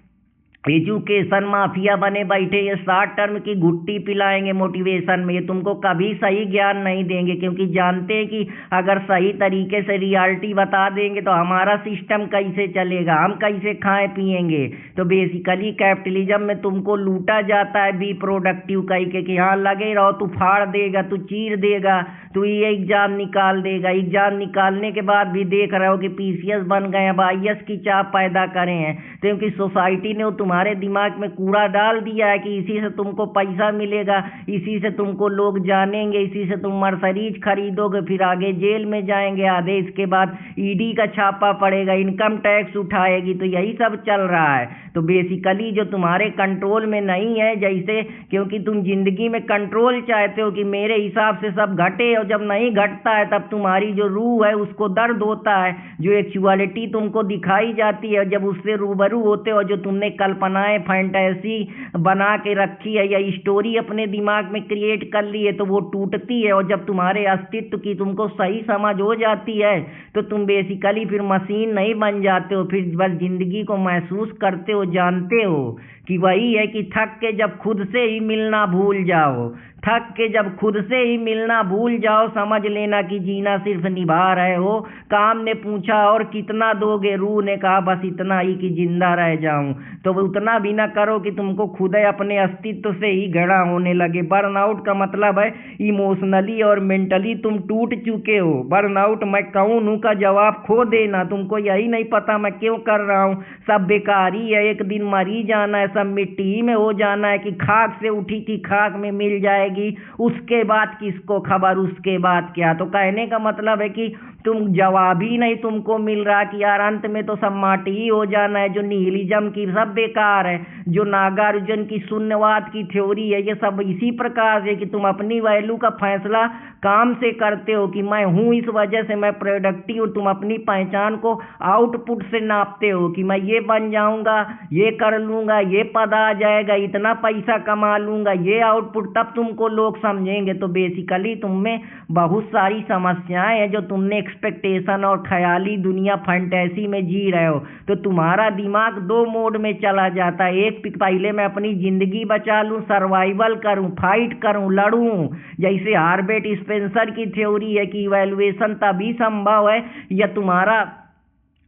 एजुकेशन माफिया बने बैठे, ये शॉर्ट टर्म की घुट्टी पिलाएंगे मोटिवेशन में, ये तुमको कभी सही ज्ञान नहीं देंगे, क्योंकि जानते हैं कि अगर सही तरीके से रियलिटी बता देंगे तो हमारा सिस्टम कैसे चलेगा, हम कैसे खाएं पिएंगे। तो बेसिकली कैपिटलिज्म में तुमको लूटा जाता है बी प्रोडक्टिव कह के कि हाँ लगे रहो, तू फाड़ देगा, तू चीर देगा, तू ये एग्जाम निकाल देगा। एग्जाम निकालने के बाद भी देख रहे हो कि पीसीएस बन गए, अब आईएएस की चाह पैदा करें हैं, क्योंकि सोसाइटी ने तुम्हारे दिमाग में कूड़ा डाल दिया है कि इसी से तुमको पैसा मिलेगा, इसी से तुमको लोग जानेंगे, इसी से तुम मर्सिडीज खरीदोगे, फिर आगे जेल में जाएंगे आधे, इसके बाद ईडी का छापा पड़ेगा, इनकम टैक्स उठाएगी। तो यही सब चल रहा है। तो बेसिकली जो तुम्हारे कंट्रोल में नहीं है, जैसे क्योंकि तुम जिंदगी में कंट्रोल चाहते हो कि मेरे हिसाब से सब घटे, और जब नहीं घटता है तब तुम्हारी जो रूह है उसको दर्द होता है। जो एक्चुअलिटी तुमको दिखाई जाती है, जब उससे रूबरू होते हो, जो तुमने कल्पनाएं, फैंटेसी बना के रखी है या स्टोरी अपने दिमाग में क्रिएट कर ली है, तो वो टूटती है। और जब तुम्हारे अस्तित्व की तुमको सही समझ हो जाती है तो तुम बेसिकली फिर मशीन नहीं बन जाते हो, फिर बस जिंदगी को महसूस करते हो, जानते हो कि वही है कि थक के जब खुद से ही मिलना भूल जाओ, थक के जब खुद से ही मिलना भूल जाओ, समझ लेना कि जीना सिर्फ निभा रहे हो। काम ने पूछा और कितना दोगे, रूह ने कहा बस इतना ही कि जिंदा रह जाऊं। तो उतना भी ना करो कि तुमको खुद अपने अस्तित्व से ही घृणा होने लगे। बर्नआउट का मतलब है इमोशनली और मेंटली तुम टूट चुके हो। बर्नआउट मैं कौन हूं का जवाब खो देना, तुमको यही नहीं पता मैं क्यों कर रहा हूं, सब बेकारी है, एक दिन मर ही जाना है, सब मिट्टी में हो जाना है, कि खाक से उठी थी खाक में मिल जाएगी, उसके बाद किसको खबर, उसके बाद क्या। तो कहने का मतलब है कि तुम जवाब ही नहीं तुमको मिल रहा कि यार अंत में तो सब माटी ही हो जाना है। जो निहिलिज्म की सब बेकार है, जो नागार्जुन की शून्यवाद की थ्योरी है, ये सब इसी प्रकार से कि तुम अपनी वैल्यू का फैसला काम से करते हो कि मैं हूँ इस वजह से मैं प्रोडक्टिव, और तुम अपनी पहचान को आउटपुट से नापते हो कि मैं ये बन जाऊंगा, ये कर लूंगा, ये पद आ जाएगा, इतना पैसा कमा लूंगा, ये आउटपुट, तब तुमको लोग समझेंगे। तो बेसिकली तुम में बहुत सारी समस्याएं हैं जो तुमने एक्सपेक्टेशन और ख्याली दुनिया फैंटेसी में जी रहे हो। तो तुम्हारा दिमाग दो मोड में चला जाता है, एक पहले मैं अपनी जिंदगी बचा लूं, सर्वाइवल करूं, फाइट करूं, लड़ूं। जैसे हार्बर्ट स्पेंसर की थ्योरी है कि इवैल्यूएशन तभी संभव है या तुम्हारा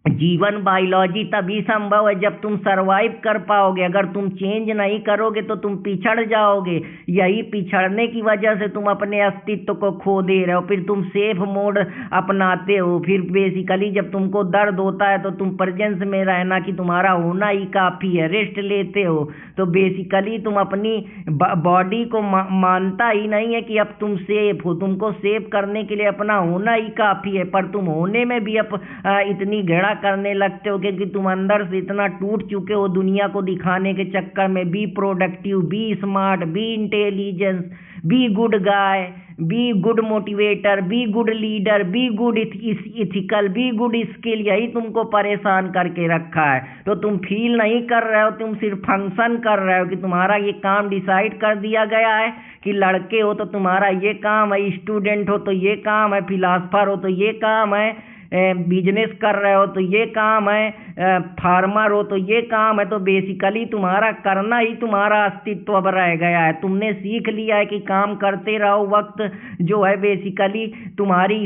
जीवन बायोलॉजी तभी संभव है जब तुम सरवाइव कर पाओगे। अगर तुम चेंज नहीं करोगे तो तुम पिछड़ जाओगे। यही पिछड़ने की वजह से तुम अपने अस्तित्व को खो दे रहे हो। फिर तुम सेफ मोड अपनाते हो। फिर बेसिकली जब तुमको दर्द होता है तो तुम प्रेजेंस में रहना कि तुम्हारा होना ही काफ़ी है, रेस्ट लेते हो। तो बेसिकली तुम अपनी बॉडी को मानता ही नहीं है कि अब तुम सेफ हो। तुमको सेव करने के लिए अपना होना ही काफ़ी है, पर तुम होने में भी अब इतनी घृणा करने लगते हो क्योंकि तुम अंदर से इतना टूट चुके हो दुनिया को दिखाने के चक्कर में। Be productive, be smart, be intelligence, be good guy, be good motivator, be good leader, be good ethical, be good skill, यही तुमको परेशान करके रखा है। तो तुम फील नहीं कर रहे हो, तुम सिर्फ फंक्शन कर रहे हो कि तुम्हारा ये काम डिसाइड कर दिया गया है कि लड़के हो तो तुम्हारा ये काम है, स्टूडेंट हो तो ये काम है, फिलासफर हो तो ये काम है, बिजनेस कर रहे हो तो ये काम है, फार्मर हो तो ये काम है। तो बेसिकली तुम्हारा करना ही तुम्हारा अस्तित्व अब रह गया है। तुमने सीख लिया है कि काम करते रहो, वक्त जो है बेसिकली तुम्हारी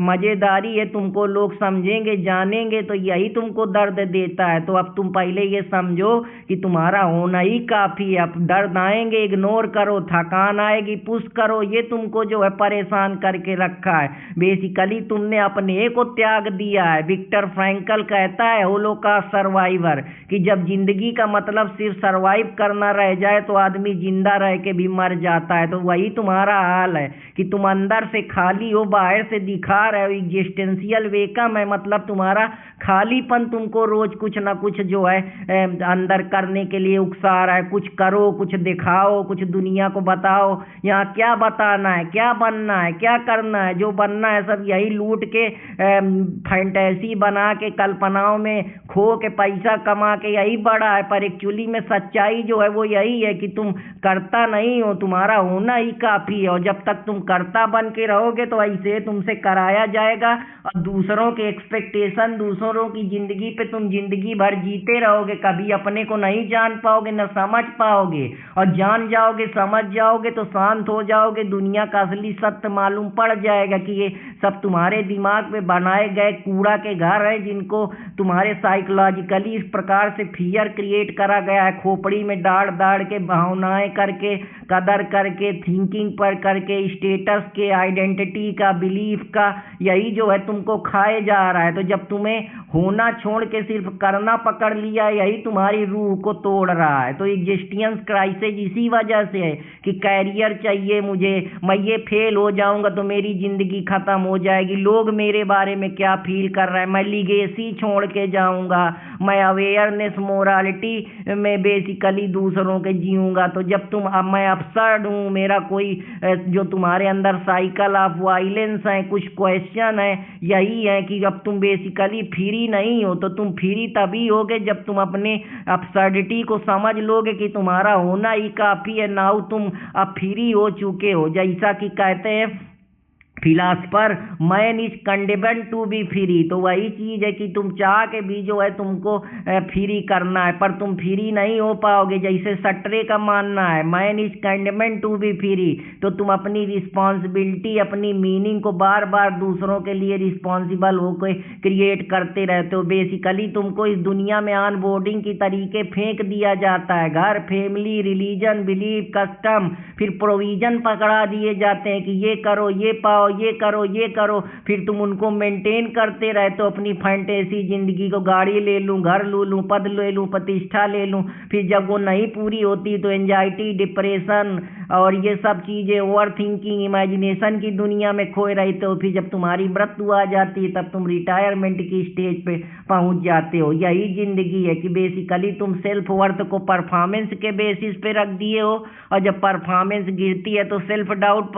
मज़ेदारी है, तुमको लोग समझेंगे, जानेंगे, तो यही तुमको दर्द देता है। तो अब तुम पहले ये समझो कि तुम्हारा होना ही काफ़ी है। अब दर्द आएंगे इग्नोर करो, थकान आएगी पुश करो, ये तुमको जो है परेशान करके रखा है। बेसिकली तुमने अपने को त्याग दिया है। विक्टर फ्रैंकल कहता है होलोकॉस्ट सर्वाइवर कि जब जिंदगी का मतलब सिर्फ सर्वाइव करना रह जाए तो आदमी जिंदा रह के भी मर जाता है। तो वही तुम्हारा हाल है कि तुम अंदर से खाली हो, बाहर से दिखा रहे हो। एग्जिस्टेंशियल वेकम है, मतलब तुम्हारा खालीपन तुमको रोज कुछ ना कुछ जो है अंदर करने के लिए उकसा रहा है। कुछ करो, कुछ दिखाओ, कुछ दुनिया को बताओ यहाँ क्या बताना है, क्या बनना है, क्या करना है। जो बनना है सब यही लूट के फैंटेसी बना के कल्पनाओं में खो के पैसा कमा के यही बड़ा है। पर एक्चुअली में सच्चाई जो है वो यही है कि तुम करता नहीं हो, तुम्हारा होना ही काफ़ी है। और जब तक तुम करता बन के रहोगे तो ऐसे तुमसे कराया जाएगा और दूसरों के एक्सपेक्टेशन, दूसरों की ज़िंदगी पे तुम जिंदगी भर जीते रहोगे। कभी अपने को नहीं जान पाओगे, न समझ पाओगे, और जान जाओगे, समझ जाओगे तो शांत हो जाओगे। दुनिया का असली सत्य मालूम पड़ जाएगा कि ये सब तुम्हारे दिमाग में बनाए गए कूड़ा के घर है, जिनको तुम्हारे साइकोलॉजिकली इस प्रकार से फियर क्रिएट करा गया है। खोपड़ी में दाड़ दाड़ के भावनाएं करके, कदर करके, थिंकिंग पर करके, स्टेटस के, आइडेंटिटी का, बिलीफ का, यही जो है तुमको खाए जा रहा है। तो जब तुम्हें होना छोड़ के सिर्फ करना पकड़ लिया, यही तुम्हारी रूह को तोड़ रहा है। तो एग्जिस्टेंस क्राइसिस इसी वजह से है कि कैरियर चाहिए मुझे, मैं ये फेल हो जाऊंगा तो मेरी जिंदगी खत्म हो जाएगी, लोग मेरे बारे में क्या फील कर रहा है, मैं लीगेसी छोड़ के जाऊंगा, मैं अवेयरनेस मोरालिटी में बेसिकली दूसरों के जीऊंगा। तो जब तुम अब मैं अपसर्ड हूँ, मेरा कोई जो तुम्हारे अंदर साइकिल ऑफ वायलेंस है, कुछ क्वेश्चन है, यही है कि अब तुम बेसिकली फ्री नहीं हो। तो तुम फ्री तभी होगे जब तुम अपने अपसर्डिटी को समझ लोगे कि तुम्हारा होना ही काफ़ी है। नाउ तुम अब फ्री हो चुके हो। जैसा कि कहते हैं philosopher, man is condemned to be free. तो वही चीज़ है कि तुम चाह के भी जो है तुमको फ्री करना है, पर तुम फ्री नहीं हो पाओगे। जैसे सट्रे का मानना है man is condemned to be free, तो तुम अपनी रिस्पॉन्सिबिलिटी, अपनी मीनिंग को बार बार दूसरों के लिए रिस्पॉन्सिबल होकर क्रिएट करते रहते हो। बेसिकली तुमको इस दुनिया में ऑन बोर्डिंग की तरीके फेंक दिया जाता है। घर, फैमिली, रिलीजन, बिलीफ, कस्टम, फिर प्रोविजन पकड़ा दिए जाते हैं कि ये करो, ये पाओ, ये करो, ये करो। फिर तुम उनको मेंटेन करते रहते हो अपनी फैंटेसी जिंदगी को। गाड़ी ले लूं, घर ले लूं, पद ले लूं, प्रतिष्ठा ले लूं। फिर जब वो नहीं पूरी होती तो एंजाइटी, डिप्रेशन, और ये सब चीज़ें ओवर थिंकिंग इमेजिनेशन की दुनिया में खोए रहते हो। फिर जब तुम्हारी मृत्यु आ जाती है तब तुम रिटायरमेंट की स्टेज पे पहुंच जाते हो। यही जिंदगी है कि बेसिकली तुम सेल्फ वर्थ को परफॉर्मेंस के बेसिस पे रख दिए हो, और जब परफॉर्मेंस गिरती है तो सेल्फ डाउट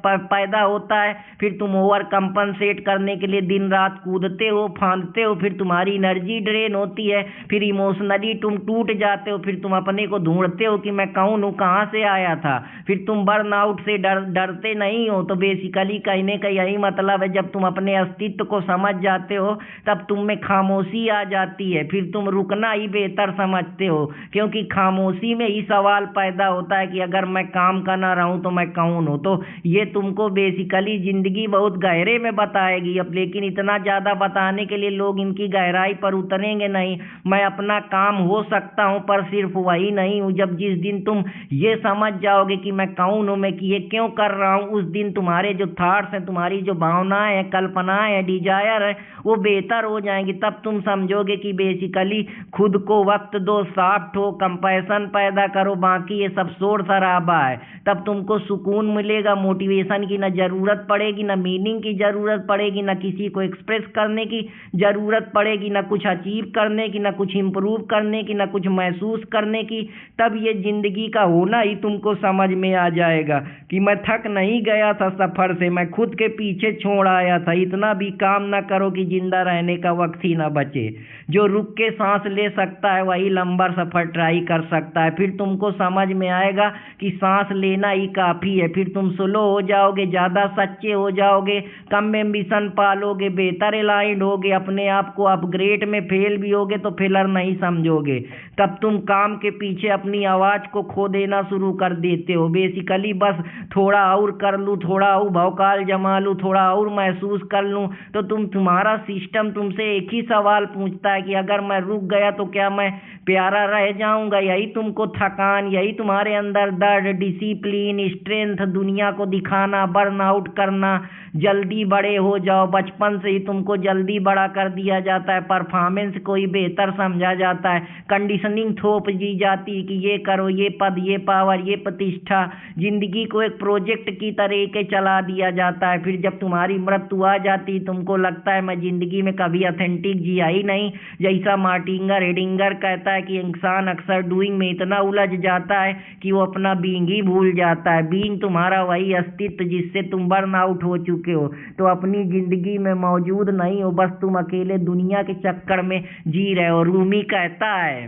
पैदा होता है। फिर तुम ओवर कंपनसेट करने के लिए दिन रात कूदते हो, फांदते हो, फिर तुम्हारी एनर्जी ड्रेन होती है, फिर इमोशनली तुम टूट जाते हो, फिर तुम अपने को ढूंढते हो कि मैं कौन हूँ, कहाँ से आया था। फिर तुम बर्नआउट से डरते नहीं हो। तो बेसिकली कहने का यही मतलब है, जब तुम अपने अस्तित्व को समझ जाते हो तब तुम में खामोशी आ जाती है। फिर तुम रुकना ही बेहतर समझते हो, क्योंकि खामोशी में ही सवाल पैदा होता है कि अगर मैं काम का ना रहूं तो मैं कौन हूं। तो ये तुमको बेसिकली जिंदगी बहुत गहरे में बताएगी अब, लेकिन इतना ज्यादा बताने के लिए लोग इनकी गहराई पर उतरेंगे नहीं। मैं अपना काम हो सकता हूं पर सिर्फ वही नहीं हूं। जब जिस दिन तुम ये समझ जाओगे कि मैं कौन हूं, मैं कि ये क्यों कर रहा हूं, उस दिन तुम्हारे जो थॉट्स हैं, तुम्हारी जो भावनाएं हैं, कल्पनाएं हैं, डिजायर है, वो बेहतर हो जाएंगी। तब तुम समझोगे कि बेसिकली खुद को वक्त दो, सॉफ्ट हो, कंपैशन पैदा करो, बाकी ये सब शोर शराबा है। तब तुमको सुकून मिलेगा, मोटिवेशन की ना जरूरत पड़ेगी, ना मीनिंग की जरूरत पड़ेगी, ना किसी को एक्सप्रेस करने की जरूरत पड़ेगी, ना कुछ अचीव करने की, ना कुछ इंप्रूव करने की, ना कुछ महसूस करने की। तब ये जिंदगी का होना ही तुमको समझ में आ जाएगा कि मैं थक नहीं गया था सफर से, मैं खुद के पीछे छोड़ आया था। इतना भी काम ना करो कि जिंदा रहने का वक्त ही ना बचे। जो रुक के सांस ले सकता है वही लंबा सफर ट्राई कर सकता है। फिर तुमको समझ में आएगा कि सांस लेना ही काफी है। फिर तुम स्लो हो जाओगे, ज्यादा सच्चे हो जाओगे, कम एम्बिशन पालोगे, बेहतर अलाइंड होगे, अपने आप को अपग्रेड में फेल भी होगे तो फेलर नहीं समझोगे। तब तुम काम के पीछे अपनी आवाज को खो देना शुरू कर देते हो। बेसिकली बस थोड़ा और कर लूँ, थोड़ा और भौकाल जमा लूँ, थोड़ा और महसूस कर लूँ, तो तुम्हारा सिस्टम तुमसे एक ही सवाल पूछता है कि अगर मैं रुक गया तो क्या मैं प्यारा रह जाऊंगा। यही तुमको थकान, यही तुम्हारे अंदर दर्द, डिसिप्लिन, स्ट्रेंथ, दुनिया को दिखाना, बर्नआउट करना, जल्दी बड़े हो जाओ। बचपन से ही तुमको जल्दी बड़ा कर दिया जाता है, परफॉर्मेंस को ही बेहतर समझा जाता है, कंडीशनिंग थोप दी जाती है कि ये करो, ये पद, ये पावर, ये प्रतिष्ठा। जिंदगी को एक प्रोजेक्ट की तरीके चला दिया जाता है। फिर जब तुम्हारी मृत्यु आ जाती, तुमको लगता है मैं जिंदगी में कभी ऑथेंटिक जिया ही नहीं। जैसा मार्टिन हेडिंगर कहता है कि इंसान अक्सर डूइंग में इतना उलझ जाता है कि वो अपना बीइंग ही भूल जाता है। बीइंग तुम्हारा वही अस्तित्व जिससे तुम बर्न आउट हो चुके हो, तो अपनी जिंदगी में मौजूद नहीं हो, बस तुम अकेले दुनिया के चक्कर में जी रहे हो। रूमी कहता है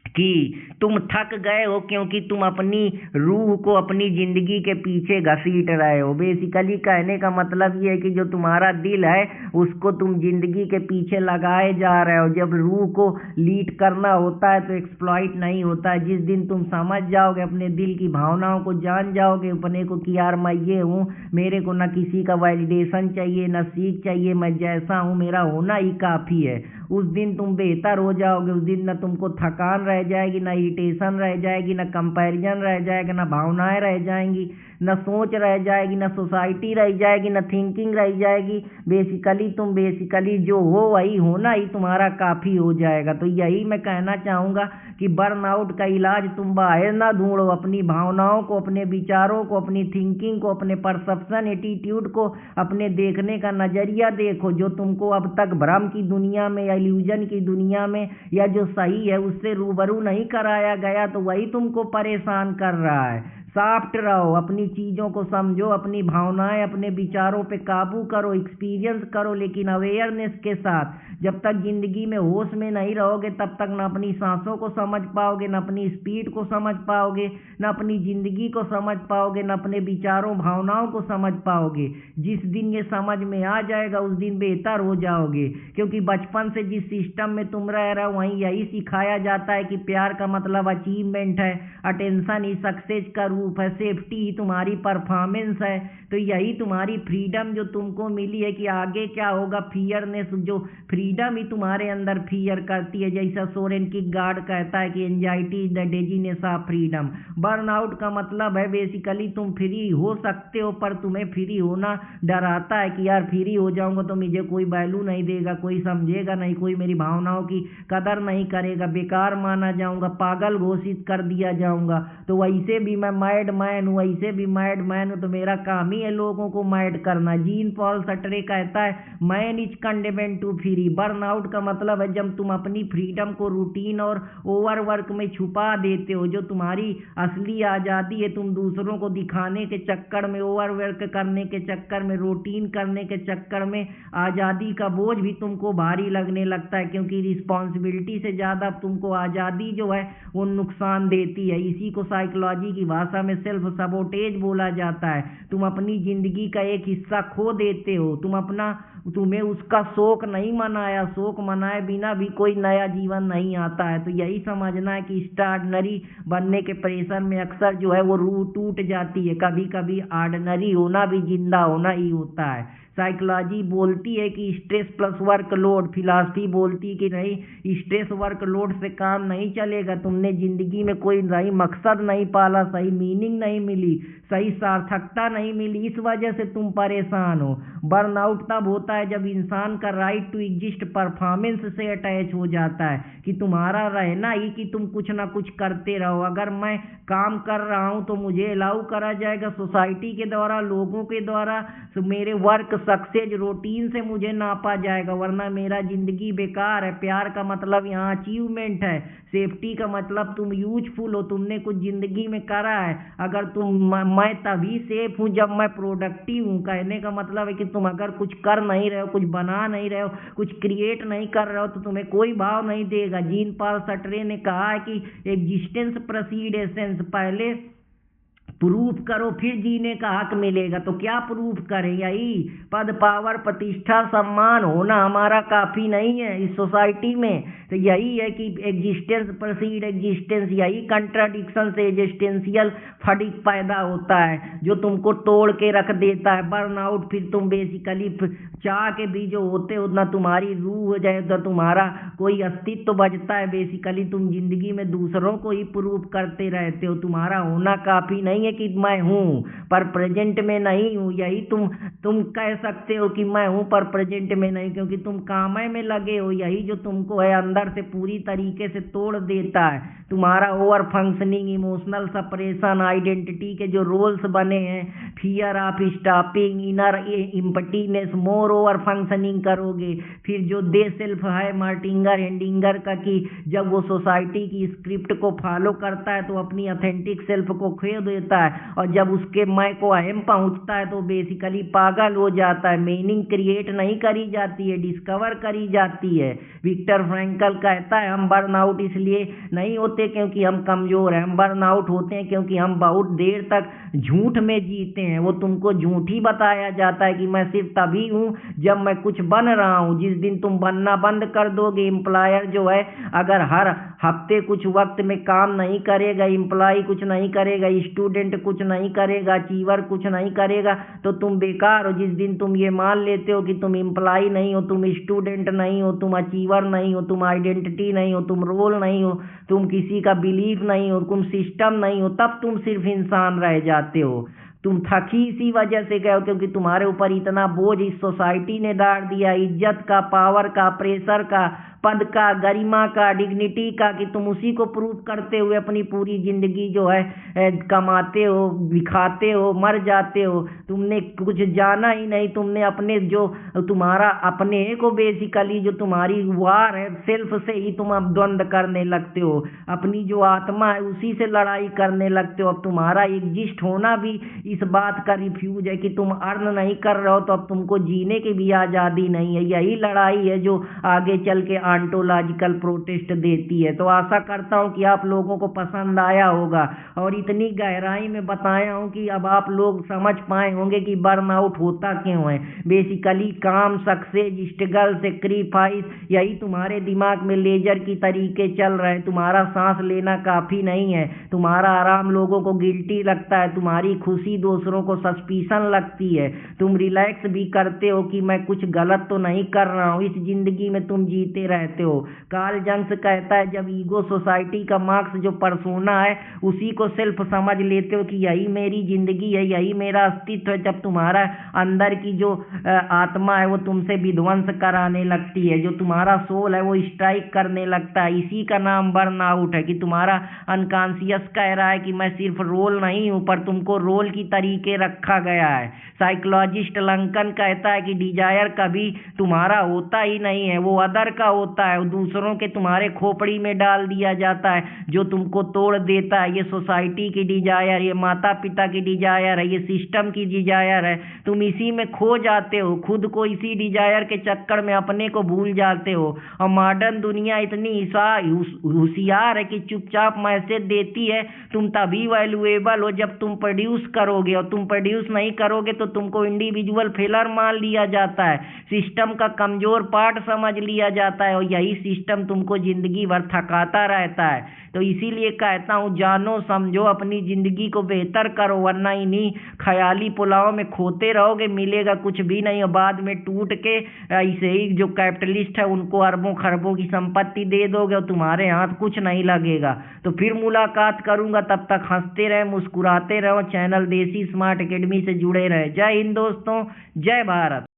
कि तुम थक गए हो क्योंकि तुम अपनी रूह को अपनी जिंदगी के पीछे घसीट रहे हो। बेसिकली कहने का मतलब ये है कि जो तुम्हारा दिल है उसको तुम जिंदगी के पीछे लगाए जा रहे हो। जब रूह को लीड करना होता है तो एक्सप्लॉइट नहीं होता है। जिस दिन तुम समझ जाओगे, अपने दिल की भावनाओं को जान जाओगे, अपने को कि यार मैं ये हूँ, मेरे को ना किसी का वैलिडेशन चाहिए, ना सीख चाहिए, मैं जैसा हूँ मेरा होना ही काफ़ी है, उस दिन तुम बेहतर हो जाओगे। उस दिन ना तुमको थकान रह जाएगी, ना इरिटेशन रह जाएगी, ना कंपैरिजन रह जाएगा, ना भावनाएं रह जाएंगी, न सोच रह जाएगी, न सोसाइटी रह जाएगी, न थिंकिंग रह जाएगी। बेसिकली जो हो वही होना ही तुम्हारा काफ़ी हो जाएगा। तो यही मैं कहना चाहूँगा कि बर्नआउट का इलाज तुम बाहर ना ढूंढो, अपनी भावनाओं को, अपने विचारों को, अपनी थिंकिंग को, अपने परसेप्शन एटीट्यूड को, अपने देखने का नज़रिया देखो। जो तुमको अब तक भ्रम की दुनिया में या इल्यूजन की दुनिया में या जो सही है उससे रूबरू नहीं कराया गया, तो वही तुमको परेशान कर रहा है। सॉफ्ट रहो, अपनी चीज़ों को समझो, अपनी भावनाएं, अपने विचारों पे काबू करो, एक्सपीरियंस करो, लेकिन अवेयरनेस के साथ। जब तक जिंदगी में होश में नहीं रहोगे तब तक ना अपनी सांसों को समझ पाओगे, ना अपनी स्पीड को समझ पाओगे, ना अपनी जिंदगी को समझ पाओगे, ना अपने विचारों भावनाओं को समझ पाओगे। जिस दिन ये समझ में आ जाएगा उस दिन बेहतर हो जाओगे, क्योंकि बचपन से जिस सिस्टम में तुम रह रहे हो वहीं यही सिखाया जाता है कि प्यार का मतलब अचीवमेंट है, अटेंशन ही सक्सेस का रूप है, सेफ्टी ही तुम्हारी परफॉर्मेंस है। तो यही तुम्हारी फ्रीडम जो तुमको मिली है कि आगे क्या होगा, फियरनेस, जो फ्रीडम ही तुम्हारे अंदर फियर करती है। जैसा सोरेन किरकेगार्ड कहता है कि anxiety is the dizziness of freedom. Burnout का मतलब है बेसिकली तुम फ्री हो सकते हो पर तुम्हें फ्री होना डराता है कि यार फ्री हो जाऊंगा तो मुझे कोई वैल्यू नहीं देगा, कोई समझेगा नहीं, कोई मेरी भावनाओं की कदर नहीं करेगा, बेकार माना जाऊंगा, पागल घोषित कर दिया जाऊंगा। तो वैसे भी मैं मैड मैन हूँ, ऐसे भी मैड मैन हूँ, तो मेरा काम ही है लोगों को मैड करना। जीन पॉल सटरे कहता है man is condemned to free. Burnout का मतलब है जब तुम अपनी फ्रीडम को रूटीन और ओवरवर्क में छुपा देते हो। जो तुम्हारी असली आज़ादी है तुम दूसरों को दिखाने के चक्कर में, ओवरवर्क करने के चक्कर में, रूटीन करने के चक्कर में आज़ादी का बोझ भी तुमको भारी लगने लगता है, क्योंकि रिस्पॉन्सिबिलिटी से ज़्यादा तुमको आज़ादी जो है वो नुकसान देती है। इसी को साइकोलॉजी की भाषा में सेल्फ सबोटेज बोला जाता है। तुम अपनी ज़िंदगी का एक हिस्सा खो देते हो। तुम्हें उसका शौक नहीं मनाया, शौक मनाए बिना भी कोई नया जीवन नहीं आता है। तो यही समझना है कि एक्स्ट्राऑर्डिनरी बनने के प्रेशर में अक्सर जो है वो रूह टूट जाती है। कभी कभी ऑर्डिनरी होना भी जिंदा होना ही होता है। साइकोलॉजी बोलती है कि स्ट्रेस प्लस वर्कलोड, फिलॉसफी बोलती है कि नहीं, स्ट्रेस वर्कलोड से काम नहीं चलेगा। तुमने जिंदगी में कोई सही मकसद नहीं पाला, सही मीनिंग नहीं मिली, सही सार्थकता नहीं मिली, इस वजह से तुम परेशान हो। बर्नआउट तब होता है जब इंसान का राइट टू एग्जिस्ट परफॉर्मेंस से अटैच हो जाता है, कि तुम्हारा रहना ही कि तुम कुछ ना कुछ करते रहो। अगर मैं काम कर रहा हूँ तो मुझे अलाउ करा जाएगा सोसाइटी के द्वारा, लोगों के द्वारा, तो मेरे वर्क सक्सेस रूटीन से मुझे नापा जाएगा, वरना मेरा जिंदगी बेकार है। प्यार का मतलब यहाँ अचीवमेंट है, सेफ्टी का मतलब तुम यूजफुल हो, तुमने कुछ जिंदगी में करा है। अगर मैं तभी सेफ हूँ जब मैं प्रोडक्टिव हूँ। कहने का मतलब है कि तुम अगर कुछ कर नहीं रहे हो, कुछ बना नहीं रहे हो, कुछ क्रिएट नहीं कर रहे हो, तो तुम्हें कोई भाव नहीं देगा। जीन पॉल सटरे ने कहा है कि एग्जिस्टेंस प्रेसीड एसेंस, पहले प्रूफ करो फिर जीने का हक मिलेगा। तो क्या प्रूफ करें? यही पद, पावर, प्रतिष्ठा, सम्मान होना हमारा काफी नहीं है इस सोसाइटी में। तो यही है कि एग्जिस्टेंस प्रेसीड एग्जिस्टेंस, यही कंट्राडिक्शन से एग्जिस्टेंशियल फटीग पैदा होता है जो तुमको तोड़ के रख देता है। बर्नआउट फिर तुम बेसिकली चाह के भी जो होते हो ना तुम्हारी रूह हो जाए, तो तुम्हारा कोई अस्तित्व तो बचता है। बेसिकली तुम जिंदगी में दूसरों को ही प्रूव करते रहते हो। तुम्हारा होना काफी नहीं है कि मैं हूँ पर प्रेजेंट में नहीं हूँ। यही तुम कह सकते हो कि मैं हूँ पर प्रेजेंट में नहीं, क्योंकि तुम काम में लगे हो। यही जो तुमको है अंदर से पूरी तरीके से तोड़ देता है। तुम्हारा over functioning, emotional suppression, identity के जो रोल्स बने हैं, fear of stopping, inner emptiness, more over functioning करोगे। फिर जो दे सेल्फ है मार्टिंगर हेडिंगर का, कि जब वो सोसाइटी की स्क्रिप्ट को फॉलो करता है तो अपनी ऑथेंटिक सेल्फ को खो देता है, और जब उसके मैं को अहम पहुंचता है तो बेसिकली पागल हो जाता है। मीनिंग क्रिएट नहीं करी जाती है, डिस्कवर करी जाती है। विक्टर फ्रैंकल कहता है हम बर्नआउट इसलिए नहीं होते क्योंकि हम कमजोर हैं, हम बर्नआउट होते हैं क्योंकि हम बहुत देर तक झूठ में जीते हैं। वो तुमको झूठ ही बताया जाता है कि मैं सिर्फ तभी हूँ जब मैं कुछ बन रहा हूँ। जिस दिन तुम बनना बंद कर दोगे, एम्प्लॉयर जो है अगर हर हफ्ते कुछ वक्त में काम नहीं करेगा, एम्प्लॉय कुछ नहीं करेगा, स्टूडेंट कुछ नहीं करेगा, अचीवर कुछ नहीं करेगा, तो तुम बेकार हो। जिस दिन तुम ये मान लेते हो कि तुम एम्प्लॉय नहीं हो, तुम स्टूडेंट नहीं हो, तुम अचीवर नहीं हो, तुम आइडेंटिटी नहीं हो, तुम रोल नहीं हो, तुम किसी का बिलीफ नहीं हो, तुम सिस्टम नहीं हो, तब तुम सिर्फ इंसान रह जाते हो। तुम थकी इसी वजह से गए हो क्योंकि तुम्हारे ऊपर इतना बोझ इस सोसाइटी ने डाल दिया, इज्जत का, पावर का, प्रेशर का, पद का, गरिमा का, डिग्निटी का, कि तुम उसी को प्रूव करते हुए अपनी पूरी जिंदगी जो है कमाते हो, दिखाते हो, मर जाते हो। तुमने कुछ जाना ही नहीं। तुमने अपने जो तुम्हारा अपने को बेसिकली जो तुम्हारी वार है सेल्फ से ही तुम अब द्वंद्व करने लगते हो। अपनी जो आत्मा है उसी से लड़ाई करने लगते हो। अब तुम्हारा एग्जिस्ट होना भी इस बात का रिफ्यूज है कि तुम अर्न नहीं कर रहे हो, तो अब तुमको जीने की भी आज़ादी नहीं है। यही लड़ाई है जो आगे चल के ऑन्टोलॉजिकल प्रोटेस्ट देती है। तो आशा करता हूं कि आप लोगों को पसंद आया होगा और इतनी गहराई में बताया हूं कि अब आप लोग समझ पाए होंगे कि बर्नआउट होता क्यों है। बेसिकली काम, सक्सेस, स्ट्रगल, सेक्रीफाइस, यही तुम्हारे दिमाग में लेजर की तरीके चल रहे हैं। तुम्हारा सांस लेना काफी नहीं है, तुम्हारा आराम लोगों को गिल्टी लगता है, तुम्हारी खुशी दूसरों को सस्पिशन लगती है। तुम रिलैक्स भी करते हो कि मैं कुछ गलत तो नहीं कर रहा हूँ। इस जिंदगी में तुम जीते रह रहते हो। कार्ल जंग्स कहता है जब ईगो सोसाइटी का मार्क्स जो पर्सोना है उसी को सेल्फ समझ लेते हो कि यही मेरी जिंदगी है, यही मेरा अस्तित्व है, जब तुम्हारा अंदर की जो आत्मा है वो तुमसे विध्वंस कराने लगती है, जो तुम्हारा सोल है वो स्ट्राइक करने लगता है, इसी का नाम बर्नआउट है कि तुम्हारा अनकॉन्शियस कह रहा है कि मैं सिर्फ रोल नहीं हूं पर तुमको रोल की तरीके रखा गया है। साइकोलॉजिस्ट लंकन कहता है कि डिजायर कभी तुम्हारा होता ही नहीं है, वो अदर का होता है, दूसरों के तुम्हारे खोपड़ी में डाल दिया जाता है जो तुमको तोड़ देता है। ये सोसाइटी की डिजायर, ये माता पिता की डिजायर है, ये सिस्टम की डिजायर है, तुम इसी में खो जाते हो, खुद को इसी डिजायर के चक्कर में अपने को भूल जाते हो। और मॉडर्न दुनिया इतनी होशियार है कि चुपचाप मैसेज देती है तुम तभी वैल्यूएबल हो जब तुम प्रोड्यूस करोगे, और तुम प्रोड्यूस नहीं करोगे तो तुमको इंडिविजुअल फेलर मान लिया जाता है, सिस्टम का कमजोर पार्ट समझ लिया जाता है, और यही सिस्टम तुमको जिंदगी भर थकाता रहता है। तो इसीलिए कहता हूँ जानो समझो, अपनी जिंदगी को बेहतर करो, वरना इन्हीं ख्याली पुलाव में खोते रहोगे, मिलेगा कुछ भी नहीं, और बाद में टूट के ऐसे ही जो कैपिटलिस्ट है उनको अरबों खरबों की संपत्ति दे दोगे और तुम्हारे हाथ कुछ नहीं लगेगा। तो फिर मुलाकात करूंगा, तब तक हंसते रहे, मुस्कुराते रहो, चैनल देसी स्मार्ट एकेडमी से जुड़े रहे। जय हिंद दोस्तों, जय भारत।